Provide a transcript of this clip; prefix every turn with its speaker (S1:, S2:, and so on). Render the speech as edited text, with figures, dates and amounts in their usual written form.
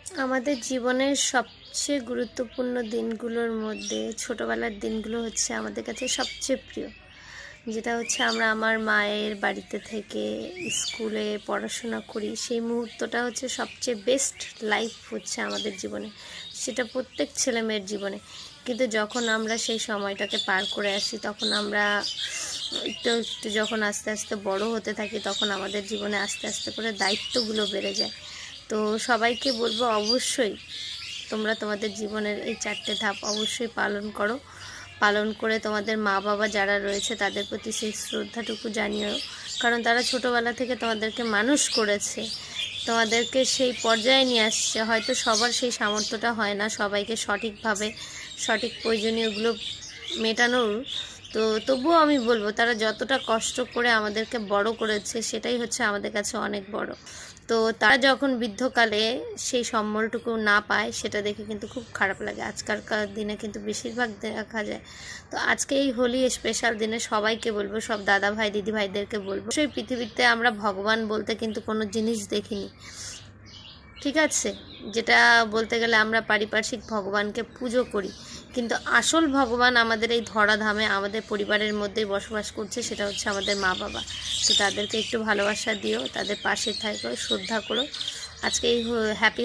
S1: আমাদের জীবনের সবচেয়ে গুরুত্বপূর্ণ দিনগুলোর মধ্যে ছোটোবেলার দিনগুলো হচ্ছে আমাদের কাছে সবচেয়ে প্রিয়। যেটা হচ্ছে আমরা আমার মায়ের বাড়িতে থেকে স্কুলে পড়াশোনা করি, সেই মুহূর্তটা হচ্ছে সবচেয়ে বেস্ট লাইফ হচ্ছে আমাদের জীবনে, সেটা প্রত্যেক ছেলে মেয়ের জীবনে। কিন্তু যখন আমরা সেই সময়টাকে পার করে আসি, তখন আমরা একটু একটু যখন আস্তে আস্তে বড় হতে থাকি, তখন আমাদের জীবনে আস্তে আস্তে করে দায়িত্বগুলো বেড়ে যায়। তো সবাইকে বলবো, অবশ্যই তোমরা তোমাদের জীবনের এই 4টে ধাপ অবশ্যই পালন করে তোমাদের মা বাবা যারা রয়েছে তাদের প্রতি সেই শ্রদ্ধাটুকু জানিও, কারণ তারা ছোটোবেলা থেকে তোমাদেরকে মানুষ করেছে, তোমাদেরকে সেই পর্যায়ে নিয়ে আসছে। হয়তো সবার সেই সামর্থ্যটা হয় না সবাইকে সঠিকভাবে সঠিক প্রয়োজনীয়গুলো মেটানোর, তো তবুও আমি বলবো তারা যতটা কষ্ট করে আমাদেরকে বড় করেছে সেটাই হচ্ছে আমাদের কাছে অনেক বড়। তো তারা যখন বৃদ্ধকালে সেই সম্বলটুকু না পায়, সেটা দেখে কিন্তু খুব খারাপ লাগে। আজকালকার দিনে কিন্তু বেশিরভাগ দেখা যায়। তো আজকে এই হোলি স্পেশাল দিনে সবাইকে বলবো, সব দাদা ভাই দিদি ভাইদেরকে বলবো, সেই পৃথিবীতে আমরা ভগবান বলতে কিন্তু কোনো জিনিস দেখিনি, ঠিক আছে? যেটা বলতে গেলে আমরা পারিপার্শ্বিক ভগবানকে পুজো করি, কিন্তু আসল ভগবান আমাদের এই ধরাধামে আমাদের পরিবারের মধ্যেই বসবাস করছে, সেটা হচ্ছে আমাদের মা বাবা। তো তাদেরকে একটু ভালোবাসা দিও, তাদের পাশে থাকো, শ্রদ্ধা করো। আজকে এই হ্যাপি